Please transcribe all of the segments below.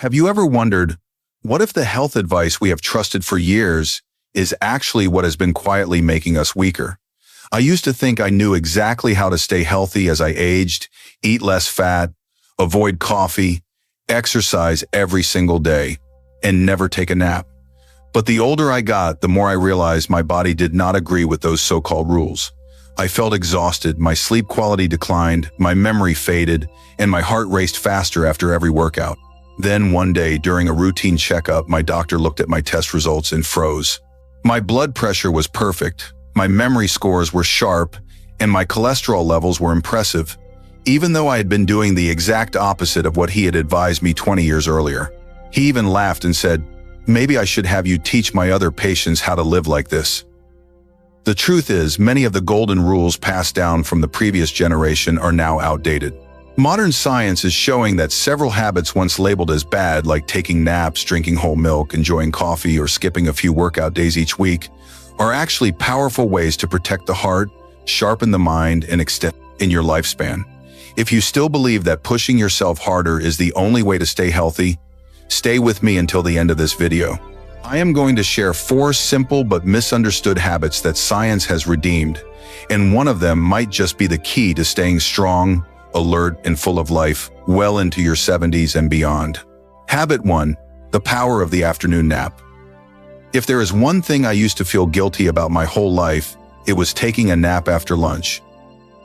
Have you ever wondered, what if the health advice we have trusted for years is actually what has been quietly making us weaker? I used to think I knew exactly how to stay healthy as I aged, eat less fat, avoid coffee, exercise every single day, and never take a nap. But the older I got, the more I realized my body did not agree with those so-called rules. I felt exhausted, my sleep quality declined, my memory faded, and my heart raced faster after every workout. Then one day, during a routine checkup, my doctor looked at my test results and froze. My blood pressure was perfect, my memory scores were sharp, and my cholesterol levels were impressive, even though I had been doing the exact opposite of what he had advised me 20 years earlier. He even laughed and said, "Maybe I should have you teach my other patients how to live like this." The truth is, many of the golden rules passed down from the previous generation are now outdated. Modern science is showing that several habits once labeled as bad, like taking naps, drinking whole milk, enjoying coffee, or skipping a few workout days each week, are actually powerful ways to protect the heart, sharpen the mind, and extend your lifespan. If you still believe that pushing yourself harder is the only way to stay healthy, stay with me until the end of this video. I am going to share 4 simple but misunderstood habits that science has redeemed, and one of them might just be the key to staying strong, alert, and full of life well into your 70s and beyond. Habit 1. The power of the afternoon nap. If there is one thing I used to feel guilty about my whole life, it was taking a nap after lunch.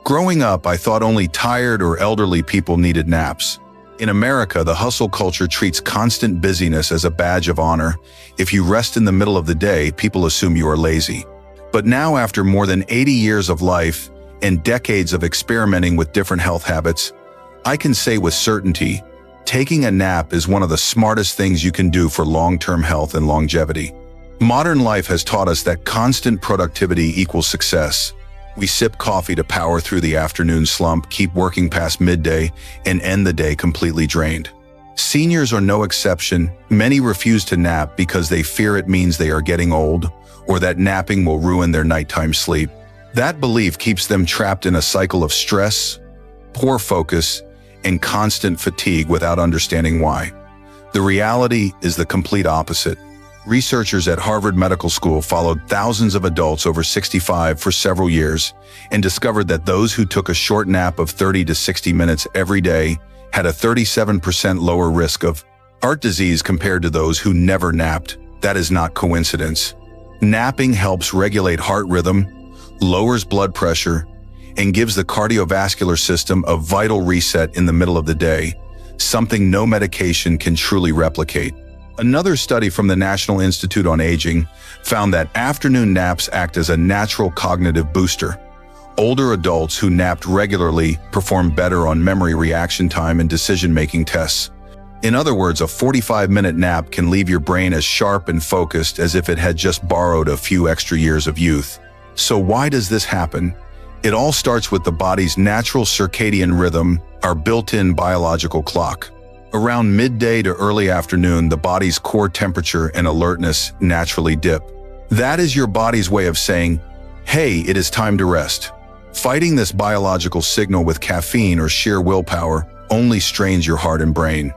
Growing up, I thought only tired or elderly people needed naps. In America, the hustle culture treats constant busyness as a badge of honor. If you rest in the middle of the day, people assume you are lazy. But now, after more than 80 years of life and decades of experimenting with different health habits, I can say with certainty, taking a nap is one of the smartest things you can do for long-term health and longevity. Modern life has taught us that constant productivity equals success. We sip coffee to power through the afternoon slump, keep working past midday, and end the day completely drained. Seniors are no exception. Many refuse to nap because they fear it means they are getting old, or that napping will ruin their nighttime sleep. That belief keeps them trapped in a cycle of stress, poor focus, and constant fatigue without understanding why. The reality is the complete opposite. Researchers at Harvard Medical School followed thousands of adults over 65 for several years and discovered that those who took a short nap of 30 to 60 minutes every day had a 37% lower risk of heart disease compared to those who never napped. That is not coincidence. Napping helps regulate heart rhythm, lowers blood pressure, and gives the cardiovascular system a vital reset in the middle of the day, something no medication can truly replicate. Another study from the National Institute on Aging found that afternoon naps act as a natural cognitive booster. Older adults who napped regularly performed better on memory reaction time and decision-making tests. In other words, a 45-minute nap can leave your brain as sharp and focused as if it had just borrowed a few extra years of youth. So why does this happen? It all starts with the body's natural circadian rhythm, our built-in biological clock. Around midday to early afternoon, the body's core temperature and alertness naturally dip. That is your body's way of saying, "Hey, it is time to rest." Fighting this biological signal with caffeine or sheer willpower only strains your heart and brain.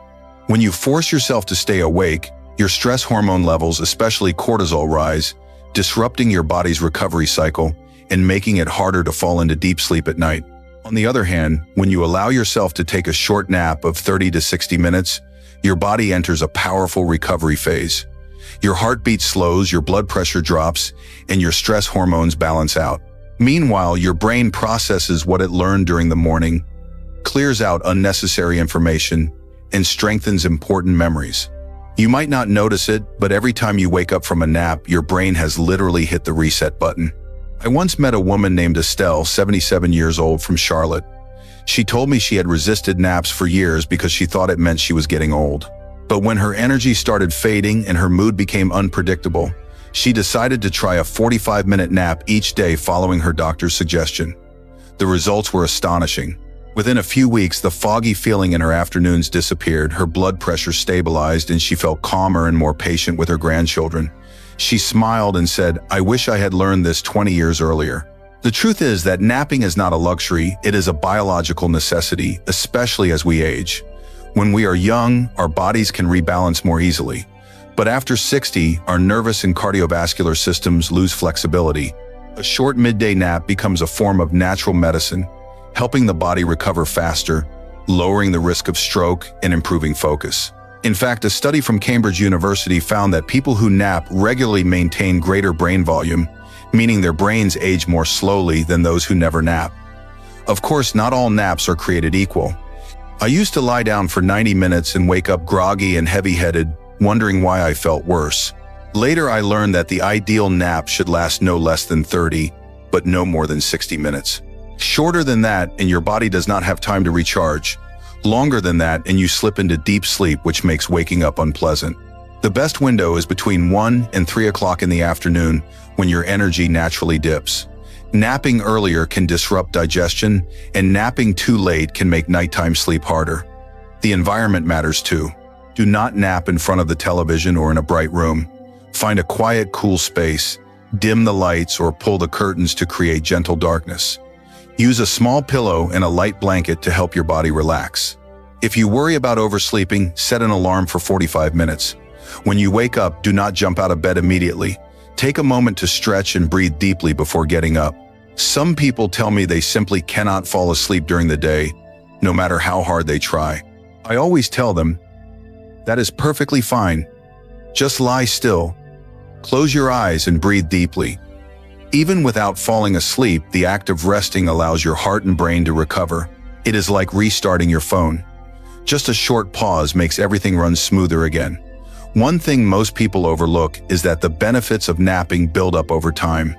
When you force yourself to stay awake, your stress hormone levels, especially cortisol, rise, disrupting your body's recovery cycle and making it harder to fall into deep sleep at night. On the other hand, when you allow yourself to take a short nap of 30 to 60 minutes, your body enters a powerful recovery phase. Your heartbeat slows, your blood pressure drops, and your stress hormones balance out. Meanwhile, your brain processes what it learned during the morning, clears out unnecessary information, and strengthens important memories. You might not notice it, but every time you wake up from a nap, your brain has literally hit the reset button. I once met a woman named Estelle, 77 years old, from Charlotte. She told me she had resisted naps for years because she thought it meant she was getting old. But when her energy started fading and her mood became unpredictable, she decided to try a 45-minute nap each day following her doctor's suggestion. The results were astonishing. Within a few weeks, the foggy feeling in her afternoons disappeared, her blood pressure stabilized, and she felt calmer and more patient with her grandchildren. She smiled and said, "I wish I had learned this 20 years earlier." The truth is that napping is not a luxury, it is a biological necessity, especially as we age. When we are young, our bodies can rebalance more easily. But after 60, our nervous and cardiovascular systems lose flexibility. A short midday nap becomes a form of natural medicine, helping the body recover faster, lowering the risk of stroke and improving focus. In fact, a study from Cambridge University found that people who nap regularly maintain greater brain volume, meaning their brains age more slowly than those who never nap. Of course, not all naps are created equal. I used to lie down for 90 minutes and wake up groggy and heavy-headed, wondering why I felt worse. Later, I learned that the ideal nap should last no less than 30, but no more than 60 minutes. Shorter than that, and your body does not have time to recharge. Longer than that, and you slip into deep sleep, which makes waking up unpleasant. The best window is between 1 and 3 o'clock in the afternoon, when your energy naturally dips. Napping earlier can disrupt digestion, and napping too late can make nighttime sleep harder. The environment matters too. Do not nap in front of the television or in a bright room. Find a quiet, cool space, dim the lights, or pull the curtains to create gentle darkness. Use a small pillow and a light blanket to help your body relax. If you worry about oversleeping, set an alarm for 45 minutes. When you wake up, do not jump out of bed immediately. Take a moment to stretch and breathe deeply before getting up. Some people tell me they simply cannot fall asleep during the day, no matter how hard they try. I always tell them, that is perfectly fine. Just lie still, close your eyes and breathe deeply. Even without falling asleep, the act of resting allows your heart and brain to recover. It is like restarting your phone. Just a short pause makes everything run smoother again. One thing most people overlook is that the benefits of napping build up over time.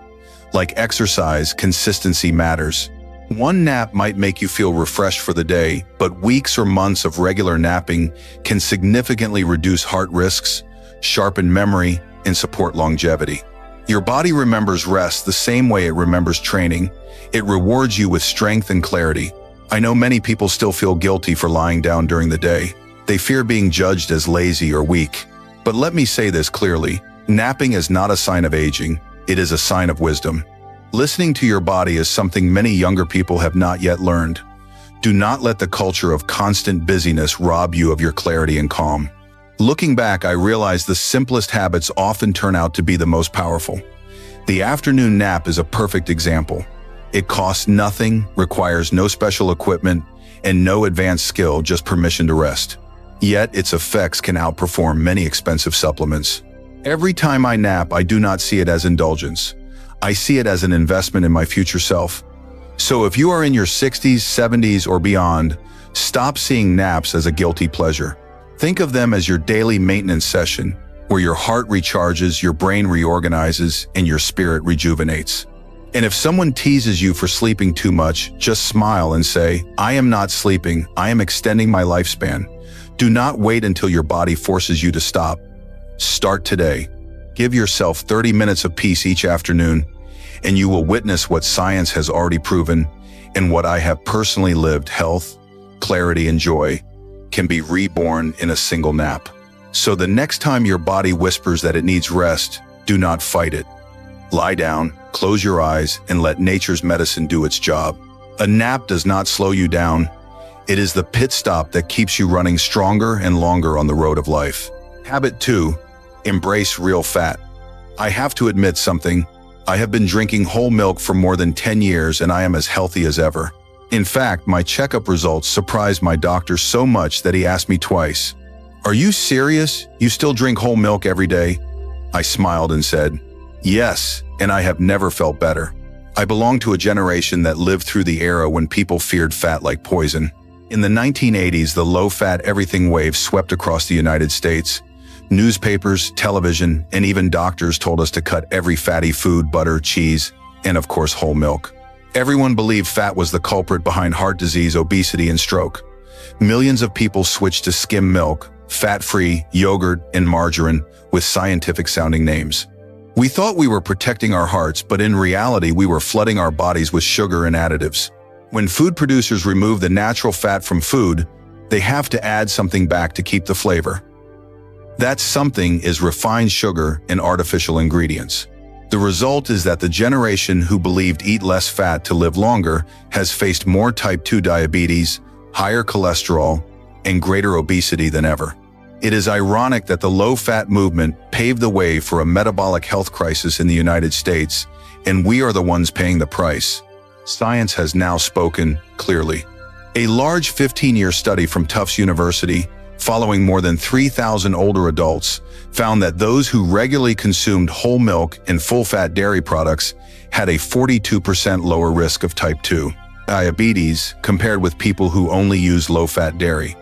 Like exercise, consistency matters. One nap might make you feel refreshed for the day, but weeks or months of regular napping can significantly reduce heart risks, sharpen memory, and support longevity. Your body remembers rest the same way it remembers training. It rewards you with strength and clarity. I know many people still feel guilty for lying down during the day. They fear being judged as lazy or weak. But let me say this clearly, napping is not a sign of aging. It is a sign of wisdom. Listening to your body is something many younger people have not yet learned. Do not let the culture of constant busyness rob you of your clarity and calm. Looking back, I realized the simplest habits often turn out to be the most powerful. The afternoon nap is a perfect example. It costs nothing, requires no special equipment, and no advanced skill, just permission to rest. Yet its effects can outperform many expensive supplements. Every time I nap, I do not see it as indulgence. I see it as an investment in my future self. So if you are in your 60s, 70s, or beyond, stop seeing naps as a guilty pleasure. Think of them as your daily maintenance session, where your heart recharges, your brain reorganizes, and your spirit rejuvenates. And if someone teases you for sleeping too much, just smile and say, I am not sleeping, I am extending my lifespan. Do not wait until your body forces you to stop. Start today. Give yourself 30 minutes of peace each afternoon, and you will witness what science has already proven and what I have personally lived. Health, clarity, and joy can be reborn in a single nap. So the next time your body whispers that it needs rest, do not fight it. Lie down, close your eyes, and let nature's medicine do its job. A nap does not slow you down. It is the pit stop that keeps you running stronger and longer on the road of life. Habit 2. Embrace real fat. I have to admit something. I have been drinking whole milk for more than 10 years and I am as healthy as ever. In fact, my checkup results surprised my doctor so much that he asked me twice, "Are you serious? You still drink whole milk every day?" I smiled and said, "Yes, and I have never felt better." I belong to a generation that lived through the era when people feared fat like poison. In the 1980s, the low-fat everything wave swept across the United States. Newspapers, television, and even doctors told us to cut every fatty food, butter, cheese, and of course whole milk. Everyone believed fat was the culprit behind heart disease, obesity, and stroke. Millions of people switched to skim milk, fat-free, yogurt, and margarine with scientific-sounding names. We thought we were protecting our hearts, but in reality we were flooding our bodies with sugar and additives. When food producers remove the natural fat from food, they have to add something back to keep the flavor. That something is refined sugar and artificial ingredients. The result is that the generation who believed eat less fat to live longer has faced more type 2 diabetes, higher cholesterol, and greater obesity than ever. It is ironic that the low-fat movement paved the way for a metabolic health crisis in the United States, and we are the ones paying the price. Science has now spoken clearly. A large 15-year study from Tufts University, following more than 3,000 older adults, found that those who regularly consumed whole milk and full-fat dairy products had a 42% lower risk of type 2 diabetes compared with people who only use low-fat dairy.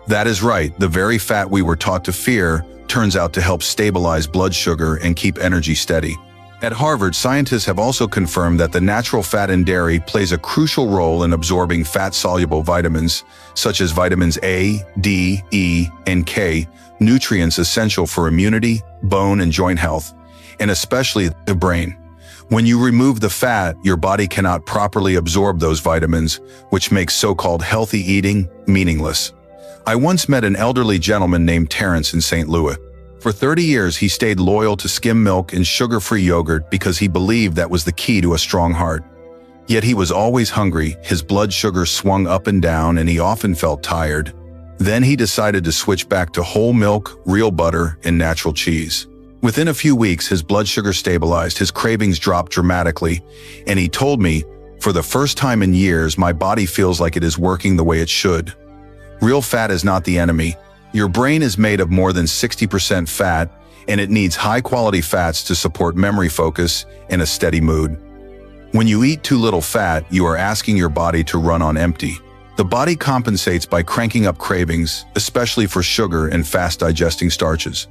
That is right, the very fat we were taught to fear turns out to help stabilize blood sugar and keep energy steady. At Harvard, scientists have also confirmed that the natural fat in dairy plays a crucial role in absorbing fat-soluble vitamins, such as vitamins A, D, E, and K, nutrients essential for immunity, bone and joint health, and especially the brain. When you remove the fat, your body cannot properly absorb those vitamins, which makes so-called healthy eating meaningless. I once met an elderly gentleman named Terrence in St. Louis. For 30 years, he stayed loyal to skim milk and sugar-free yogurt because he believed that was the key to a strong heart. Yet he was always hungry, his blood sugar swung up and down, and he often felt tired. Then he decided to switch back to whole milk, real butter, and natural cheese. Within a few weeks, his blood sugar stabilized, his cravings dropped dramatically, and he told me, "For the first time in years, my body feels like it is working the way it should." Real fat is not the enemy. Your brain is made of more than 60% fat, and it needs high-quality fats to support memory, focus, and a steady mood. When you eat too little fat, you are asking your body to run on empty. The body compensates by cranking up cravings, especially for sugar and fast-digesting starches.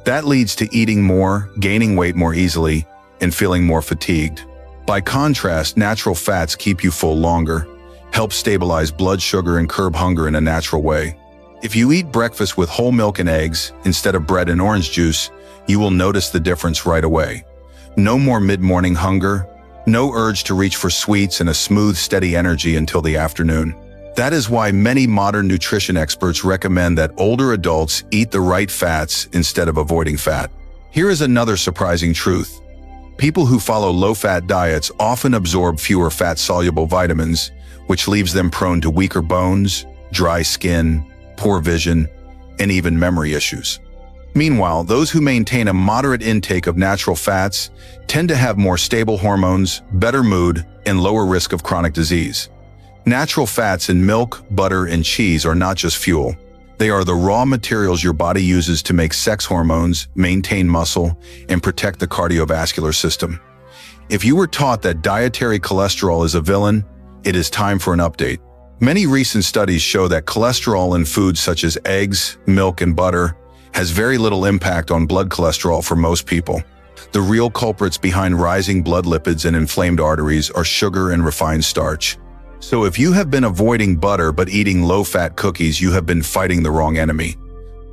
That leads to eating more, gaining weight more easily, and feeling more fatigued. By contrast, natural fats keep you full longer, help stabilize blood sugar and curb hunger in a natural way. If you eat breakfast with whole milk and eggs instead of bread and orange juice, you will notice the difference right away. No more mid-morning hunger, no urge to reach for sweets, and a smooth, steady energy until the afternoon. That is why many modern nutrition experts recommend that older adults eat the right fats instead of avoiding fat. Here is another surprising truth. People who follow low-fat diets often absorb fewer fat-soluble vitamins, which leaves them prone to weaker bones, dry skin, poor vision, and even memory issues. Meanwhile, those who maintain a moderate intake of natural fats tend to have more stable hormones, better mood, and lower risk of chronic disease. Natural fats in milk, butter, and cheese are not just fuel. They are the raw materials your body uses to make sex hormones, maintain muscle, and protect the cardiovascular system. If you were taught that dietary cholesterol is a villain, it is time for an update. Many recent studies show that cholesterol in foods such as eggs, milk, and butter has very little impact on blood cholesterol for most people. The real culprits behind rising blood lipids and inflamed arteries are sugar and refined starch. So if you have been avoiding butter but eating low-fat cookies, you have been fighting the wrong enemy.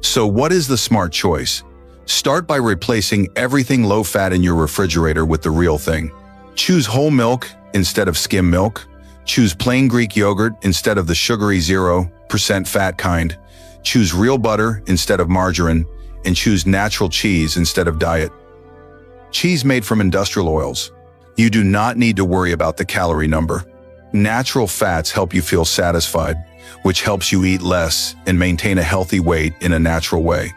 So what is the smart choice? Start by replacing everything low-fat in your refrigerator with the real thing. Choose whole milk instead of skim milk. Choose plain Greek yogurt instead of the sugary 0% fat kind. Choose real butter instead of margarine, and choose natural cheese instead of diet. Cheese made from industrial oils. You do not need to worry about the calorie number. Natural fats help you feel satisfied, which helps you eat less and maintain a healthy weight in a natural way.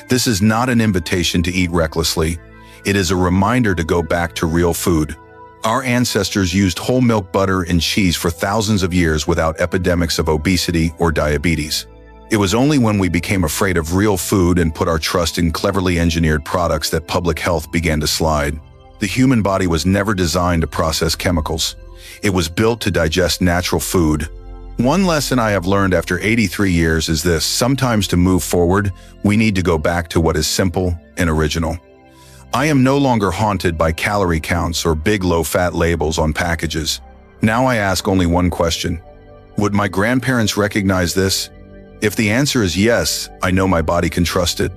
This is not an invitation to eat recklessly. It is a reminder to go back to real food. Our ancestors used whole milk, butter, and cheese for thousands of years without epidemics of obesity or diabetes. It was only when we became afraid of real food and put our trust in cleverly engineered products that public health began to slide. The human body was never designed to process chemicals. It was built to digest natural food. One lesson I have learned after 83 years is this: sometimes to move forward, we need to go back to what is simple and original. I am no longer haunted by calorie counts or big low-fat labels on packages. Now I ask only one question. Would my grandparents recognize this? If the answer is yes, I know my body can trust it.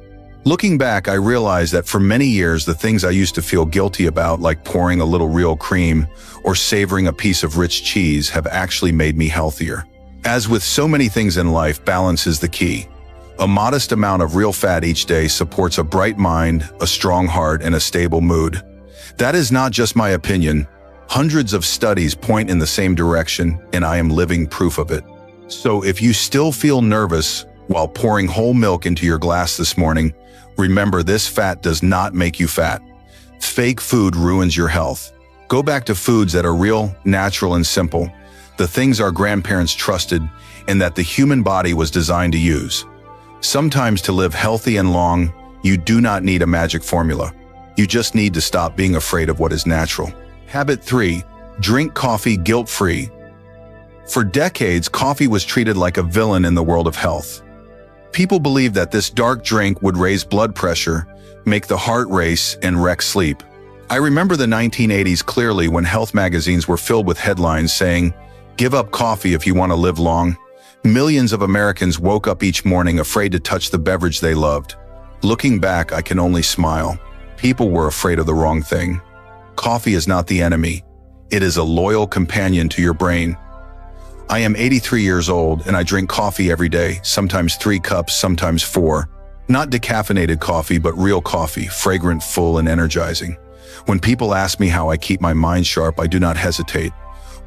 Looking back, I realized that for many years, the things I used to feel guilty about, like pouring a little real cream or savoring a piece of rich cheese, have actually made me healthier. As with so many things in life, balance is the key. A modest amount of real fat each day supports a bright mind, a strong heart, and a stable mood. That is not just my opinion. Hundreds of studies point in the same direction, and I am living proof of it. So if you still feel nervous while pouring whole milk into your glass this morning, remember this fat does not make you fat. Fake food ruins your health. Go back to foods that are real, natural, and simple, the things our grandparents trusted and that the human body was designed to use. Sometimes to live healthy and long, you do not need a magic formula. You just need to stop being afraid of what is natural. Habit 3. Drink coffee guilt-free. For decades, coffee was treated like a villain in the world of health. People believed that this dark drink would raise blood pressure, make the heart race, and wreck sleep. I remember the 1980s clearly when health magazines were filled with headlines saying, "Give up coffee if you want to live long." Millions of Americans woke up each morning afraid to touch the beverage they loved. Looking back, I can only smile. People were afraid of the wrong thing. Coffee is not the enemy. It is a loyal companion to your brain. I am 83 years old and I drink coffee every day, sometimes 3 cups, sometimes 4. Not decaffeinated coffee, but real coffee, fragrant, full, and energizing. When people ask me how I keep my mind sharp, I do not hesitate.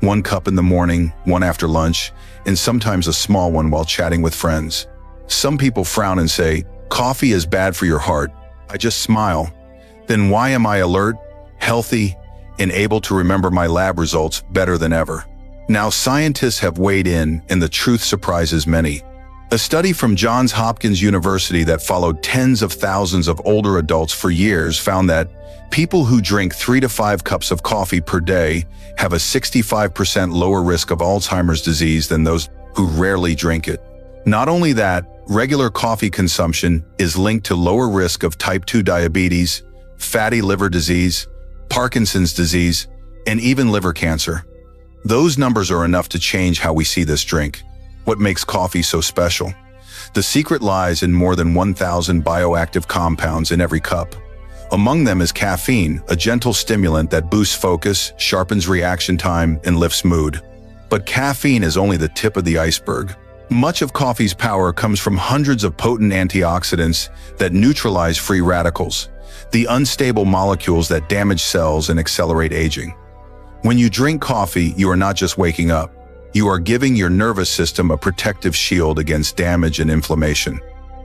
1 cup in the morning, 1 after lunch, and sometimes a small one while chatting with friends. Some people frown and say, "Coffee is bad for your heart." I just smile. Then why am I alert, healthy, and able to remember my lab results better than ever? Now scientists have weighed in, and the truth surprises many. A study from Johns Hopkins University that followed tens of thousands of older adults for years found that people who drink 3 to 5 cups of coffee per day have a 65% lower risk of Alzheimer's disease than those who rarely drink it. Not only that, regular coffee consumption is linked to lower risk of type 2 diabetes, fatty liver disease, Parkinson's disease, and even liver cancer. Those numbers are enough to change how we see this drink. What makes coffee so special? The secret lies in more than 1,000 bioactive compounds in every cup. Among them is caffeine, a gentle stimulant that boosts focus, sharpens reaction time, and lifts mood. But caffeine is only the tip of the iceberg. Much of coffee's power comes from hundreds of potent antioxidants that neutralize free radicals, the unstable molecules that damage cells and accelerate aging. When you drink coffee, you are not just waking up. You are giving your nervous system a protective shield against damage and inflammation.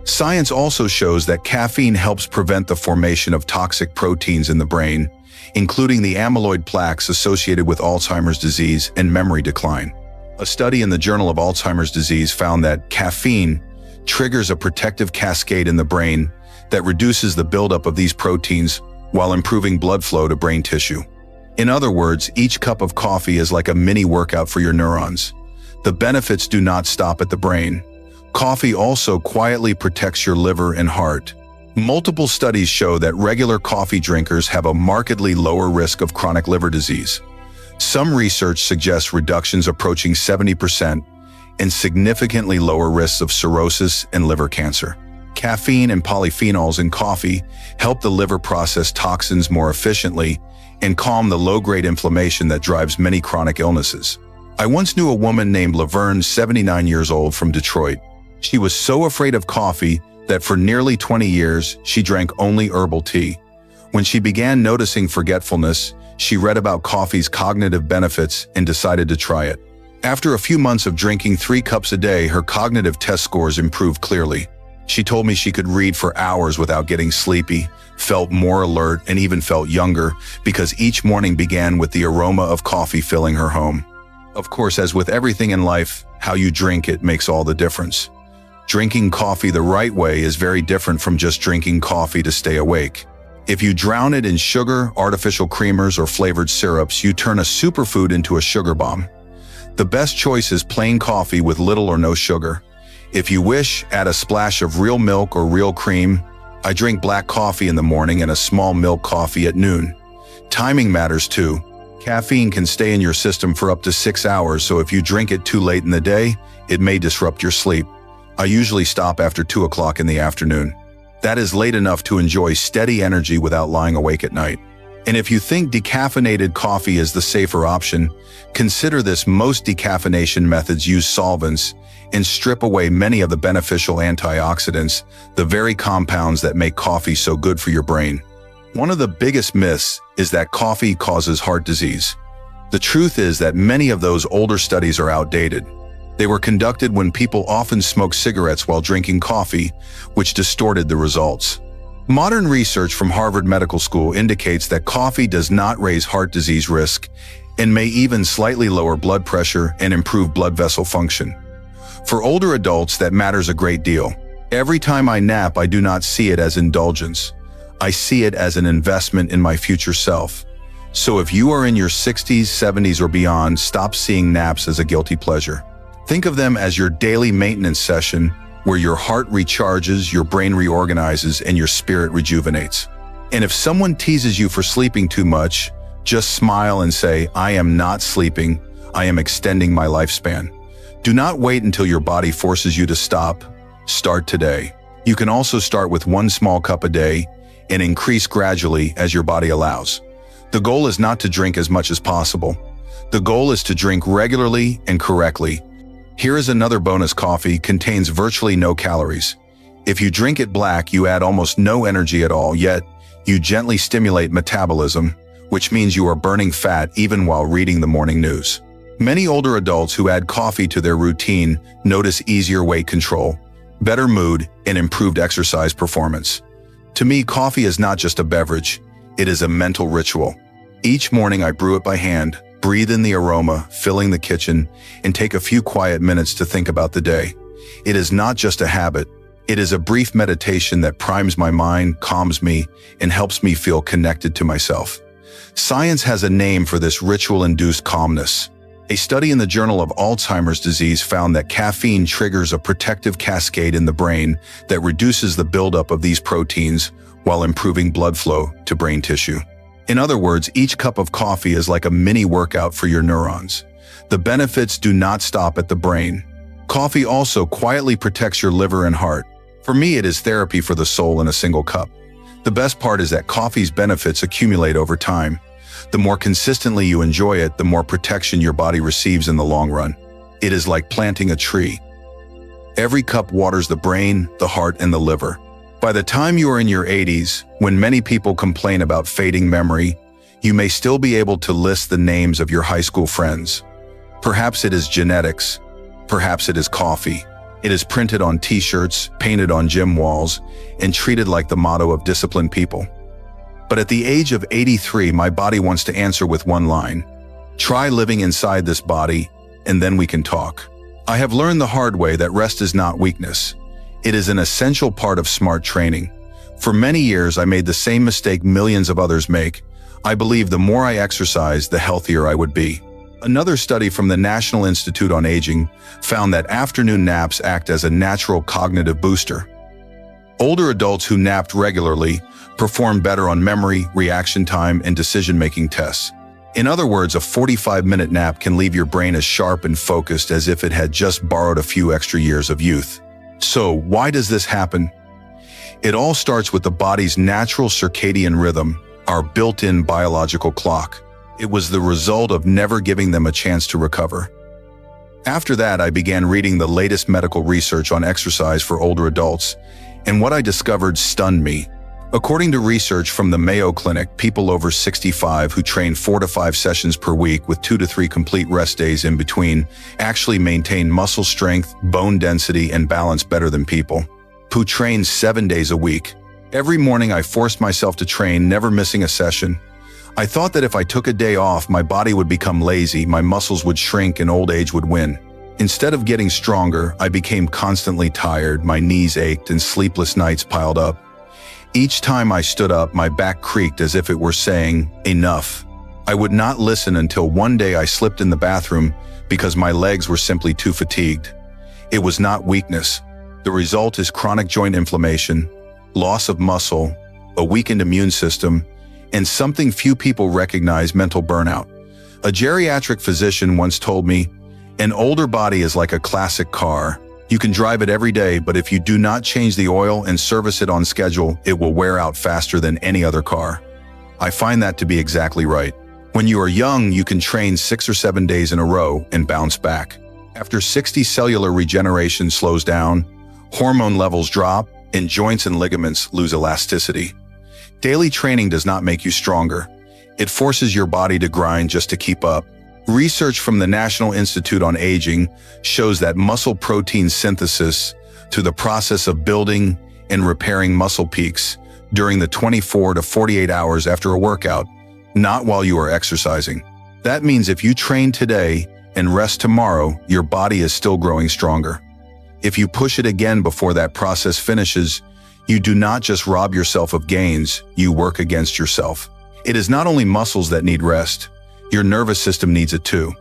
Science also shows that caffeine helps prevent the formation of toxic proteins in the brain, including the amyloid plaques associated with Alzheimer's disease and memory decline. A study in the Journal of Alzheimer's Disease found that caffeine triggers a protective cascade in the brain that reduces the buildup of these proteins while improving blood flow to brain tissue. In other words, each cup of coffee is like a mini workout for your neurons. The benefits do not stop at the brain. Coffee also quietly protects your liver and heart. Multiple studies show that regular coffee drinkers have a markedly lower risk of chronic liver disease. Some research suggests reductions approaching 70% and significantly lower risks of cirrhosis and liver cancer. Caffeine and polyphenols in coffee help the liver process toxins more efficiently and calm the low-grade inflammation that drives many chronic illnesses. I once knew a woman named Laverne, 79 years old, from Detroit. She was so afraid of coffee that for nearly 20 years, she drank only herbal tea. When she began noticing forgetfulness, she read about coffee's cognitive benefits and decided to try it. After a few months of drinking 3 cups a day, her cognitive test scores improved clearly. She told me she could read for hours without getting sleepy, felt more alert, and even felt younger because each morning began with the aroma of coffee filling her home. Of course, as with everything in life, how you drink it makes all the difference. Drinking coffee the right way is very different from just drinking coffee to stay awake. If you drown it in sugar, artificial creamers, or flavored syrups, you turn a superfood into a sugar bomb. The best choice is plain coffee with little or no sugar. If you wish, add a splash of real milk or real cream. I drink black coffee in the morning and a small milk coffee at noon. Timing matters too. Caffeine can stay in your system for up to 6 hours, so if you drink it too late in the day, it may disrupt your sleep. I usually stop after 2 o'clock in the afternoon. That is late enough to enjoy steady energy without lying awake at night. And if you think decaffeinated coffee is the safer option, consider this: most decaffeination methods use solvents and strip away many of the beneficial antioxidants, the very compounds that make coffee so good for your brain. One of the biggest myths is that coffee causes heart disease. The truth is that many of those older studies are outdated. They were conducted when people often smoked cigarettes while drinking coffee, which distorted the results. Modern research from Harvard Medical School indicates that coffee does not raise heart disease risk and may even slightly lower blood pressure and improve blood vessel function. For older adults, that matters a great deal. Every time I nap, I do not see it as indulgence. I see it as an investment in my future self. So if you are in your 60s, 70s, or beyond, stop seeing naps as a guilty pleasure. Think of them as your daily maintenance session where your heart recharges, your brain reorganizes, and your spirit rejuvenates. And if someone teases you for sleeping too much, just smile and say, "I am not sleeping, I am extending my lifespan." Do not wait until your body forces you to stop. Start today. You can also start with 1 small cup a day and increase gradually as your body allows. The goal is not to drink as much as possible. The goal is to drink regularly and correctly. Here is another bonus: coffee contains virtually no calories. If you drink it black, you add almost no energy at all, yet you gently stimulate metabolism, which means you are burning fat even while reading the morning news. Many older adults who add coffee to their routine notice easier weight control, better mood, and improved exercise performance. To me, coffee is not just a beverage, it is a mental ritual. Each morning I brew it by hand, breathe in the aroma, filling the kitchen, and take a few quiet minutes to think about the day. It is not just a habit, it is a brief meditation that primes my mind, calms me, and helps me feel connected to myself. Science has a name for this ritual-induced calmness. A study in the Journal of Alzheimer's Disease found that caffeine triggers a protective cascade in the brain that reduces the buildup of these proteins while improving blood flow to brain tissue. In other words, each cup of coffee is like a mini workout for your neurons. The benefits do not stop at the brain. Coffee also quietly protects your liver and heart. For me, it is therapy for the soul in a single cup. The best part is that coffee's benefits accumulate over time. The more consistently you enjoy it, the more protection your body receives in the long run. It is like planting a tree. Every cup waters the brain, the heart, and the liver. By the time you are in your 80s, when many people complain about fading memory, you may still be able to list the names of your high school friends. Perhaps it is genetics. Perhaps it is coffee. It is printed on t-shirts, painted on gym walls, and treated like the motto of disciplined people. But at the age of 83, my body wants to answer with one line: try living inside this body, and then we can talk. I have learned the hard way that rest is not weakness. It is an essential part of smart training. For many years, I made the same mistake millions of others make. I believed the more I exercised, the healthier I would be. Another study from the National Institute on Aging found that afternoon naps act as a natural cognitive booster. Older adults who napped regularly performed better on memory, reaction time, and decision-making tests. In other words, a 45-minute nap can leave your brain as sharp and focused as if it had just borrowed a few extra years of youth. So, why does this happen? It all starts with the body's natural circadian rhythm, our built-in biological clock. It was the result of never giving them a chance to recover. After that, I began reading the latest medical research on exercise for older adults, and what I discovered stunned me. According to research from the Mayo Clinic, people over 65 who train 4 to 5 sessions per week with 2 to 3 complete rest days in between actually maintain muscle strength, bone density, and balance better than people who train 7 days a week. Every morning I forced myself to train, never missing a session. I thought that if I took a day off, my body would become lazy, my muscles would shrink, and old age would win. Instead of getting stronger, I became constantly tired, my knees ached, and sleepless nights piled up. Each time I stood up, my back creaked as if it were saying, "Enough." I would not listen until one day I slipped in the bathroom because my legs were simply too fatigued. It was not weakness. The result is chronic joint inflammation, loss of muscle, a weakened immune system, and something few people recognize: mental burnout. A geriatric physician once told me, "An older body is like a classic car. You can drive it every day, but if you do not change the oil and service it on schedule, it will wear out faster than any other car." I find that to be exactly right. When you are young, you can train 6 or 7 days in a row and bounce back. After 60, cellular regeneration slows down, hormone levels drop, and joints and ligaments lose elasticity. Daily training does not make you stronger. It forces your body to grind just to keep up. Research from the National Institute on Aging shows that muscle protein synthesis through the process of building and repairing muscle peaks during the 24 to 48 hours after a workout, not while you are exercising. That means if you train today and rest tomorrow, your body is still growing stronger. If you push it again before that process finishes, you do not just rob yourself of gains, you work against yourself. It is not only muscles that need rest, your nervous system needs it too.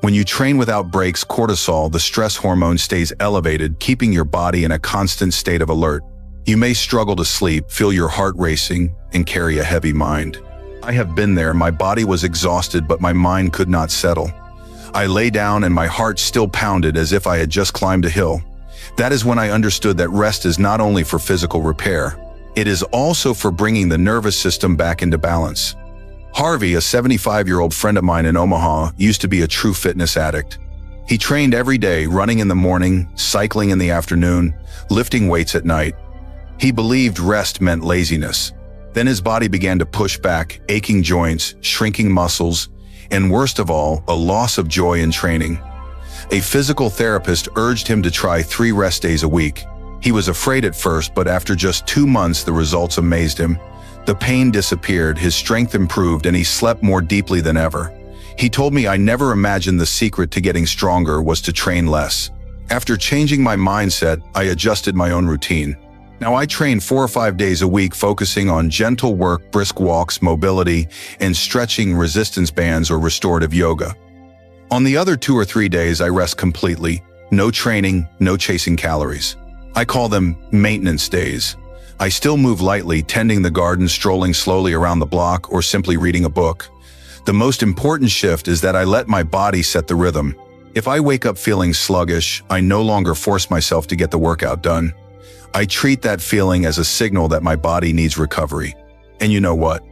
When you train without breaks, cortisol, the stress hormone, stays elevated, keeping your body in a constant state of alert. You may struggle to sleep, feel your heart racing, and carry a heavy mind. I have been there. My body was exhausted, but my mind could not settle. I lay down and my heart still pounded as if I had just climbed a hill. That is when I understood that rest is not only for physical repair, it is also for bringing the nervous system back into balance. Harvey, a 75-year-old friend of mine in Omaha, used to be a true fitness addict. He trained every day, running in the morning, cycling in the afternoon, lifting weights at night. He believed rest meant laziness. Then his body began to push back, aching joints, shrinking muscles, and worst of all, a loss of joy in training. A physical therapist urged him to try 3 rest days a week. He was afraid at first, but after just 2 months, the results amazed him. The pain disappeared, his strength improved, and he slept more deeply than ever. He told me, "I never imagined the secret to getting stronger was to train less." After changing my mindset, I adjusted my own routine. Now I train 4 or 5 days a week, focusing on gentle work, brisk walks, mobility, and stretching, resistance bands, or restorative yoga. On the other 2 or 3 days, I rest completely. No training, no chasing calories. I call them maintenance days. I still move lightly, tending the garden, strolling slowly around the block, or simply reading a book. The most important shift is that I let my body set the rhythm. If I wake up feeling sluggish, I no longer force myself to get the workout done. I treat that feeling as a signal that my body needs recovery. And you know what?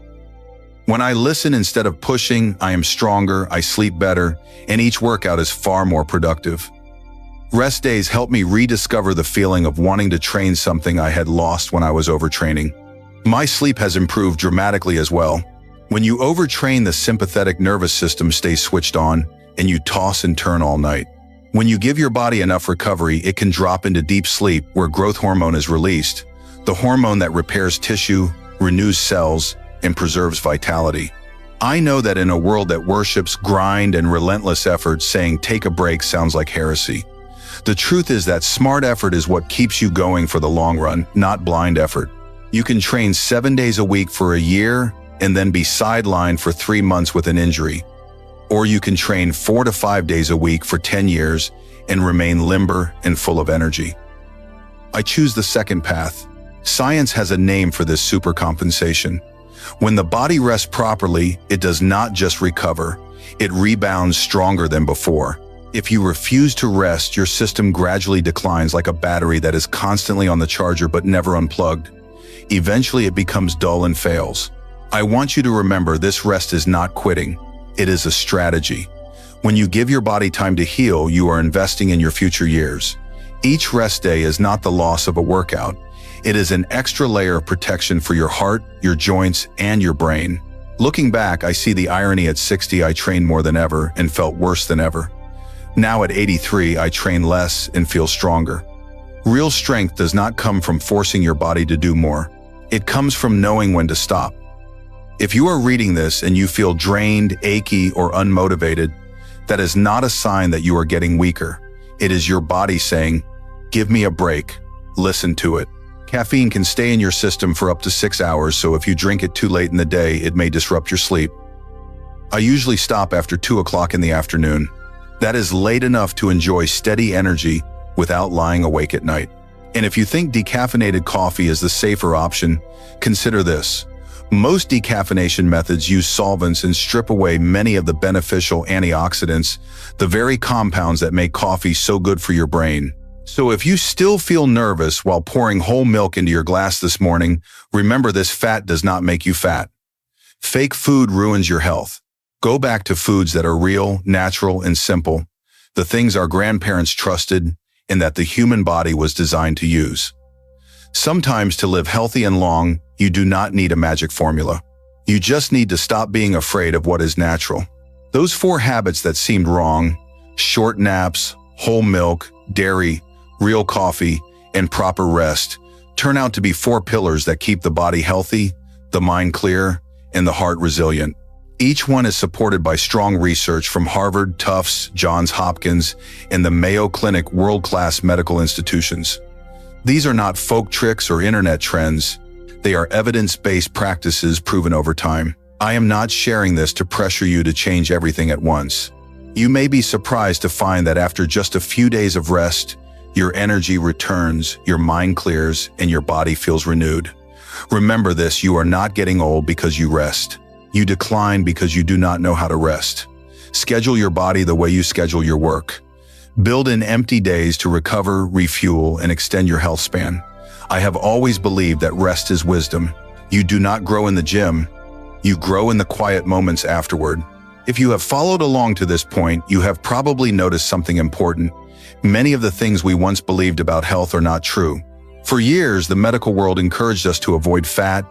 When I listen instead of pushing, I am stronger, I sleep better, and each workout is far more productive. Rest days help me rediscover the feeling of wanting to train, something I had lost when I was overtraining. My sleep has improved dramatically as well. When you overtrain, the sympathetic nervous system stays switched on, and you toss and turn all night. When you give your body enough recovery, it can drop into deep sleep where growth hormone is released, the hormone that repairs tissue, renews cells, and preserves vitality. I know that in a world that worships grind and relentless effort, saying take a break sounds like heresy. The truth is that smart effort is what keeps you going for the long run, not blind effort. You can train 7 days a week for a year and then be sidelined for 3 months with an injury. Or you can train 4 to 5 days a week for 10 years and remain limber and full of energy. I choose the second path. Science has a name for this supercompensation. When the body rests properly, it does not just recover, it rebounds stronger than before. If you refuse to rest, your system gradually declines like a battery that is constantly on the charger but never unplugged. Eventually, it becomes dull and fails. I want you to remember, this rest is not quitting. It is a strategy. When you give your body time to heal, you are investing in your future years. Each rest day is not the loss of a workout. It is an extra layer of protection for your heart, your joints, and your brain. Looking back, I see the irony. At 60, I trained more than ever and felt worse than ever. Now at 83, I train less and feel stronger. Real strength does not come from forcing your body to do more. It comes from knowing when to stop. If you are reading this and you feel drained, achy, or unmotivated, that is not a sign that you are getting weaker. It is your body saying, "Give me a break." Listen to it. Caffeine can stay in your system for up to 6 hours, so if you drink it too late in the day, it may disrupt your sleep. I usually stop after 2 o'clock in the afternoon. That is late enough to enjoy steady energy without lying awake at night. And if you think decaffeinated coffee is the safer option, consider this. Most decaffeination methods use solvents and strip away many of the beneficial antioxidants, the very compounds that make coffee so good for your brain. So if you still feel nervous while pouring whole milk into your glass this morning, remember, this fat does not make you fat. Fake food ruins your health. Go back to foods that are real, natural, and simple, the things our grandparents trusted and that the human body was designed to use. Sometimes to live healthy and long, you do not need a magic formula. You just need to stop being afraid of what is natural. Those 4 habits that seemed wrong, short naps, whole milk, dairy, real coffee, and proper rest, turn out to be 4 pillars that keep the body healthy, the mind clear, and the heart resilient. Each one is supported by strong research from Harvard, Tufts, Johns Hopkins, and the Mayo Clinic world-class medical institutions. These are not folk tricks or internet trends. They are evidence-based practices proven over time. I am not sharing this to pressure you to change everything at once. You may be surprised to find that after just a few days of rest, your energy returns, your mind clears, and your body feels renewed. Remember this, you are not getting old because you rest. You decline because you do not know how to rest. Schedule your body the way you schedule your work. Build in empty days to recover, refuel, and extend your health span. I have always believed that rest is wisdom. You do not grow in the gym. You grow in the quiet moments afterward. If you have followed along to this point, you have probably noticed something important. Many of the things we once believed about health are not true. For years, the medical world encouraged us to avoid fat,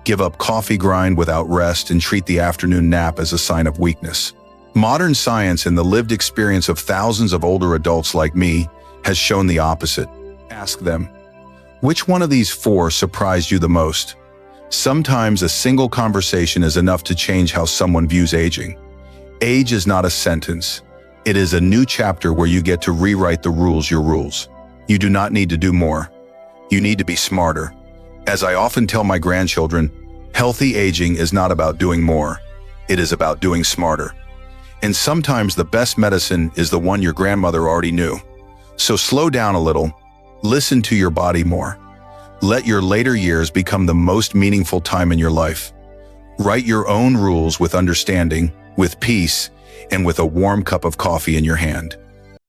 give up coffee grind without rest, and treat the afternoon nap as a sign of weakness. Modern science and the lived experience of thousands of older adults like me has shown the opposite. Ask them, which one of these 4 surprised you the most? Sometimes a single conversation is enough to change how someone views aging. Age is not a sentence. It is a new chapter where you get to rewrite the rules, your rules. You do not need to do more. You need to be smarter. As I often tell my grandchildren, healthy aging is not about doing more. It is about doing smarter. And sometimes the best medicine is the one your grandmother already knew. So slow down a little. Listen to your body more. Let your later years become the most meaningful time in your life. Write your own rules with understanding, with peace, and with a warm cup of coffee in your hand.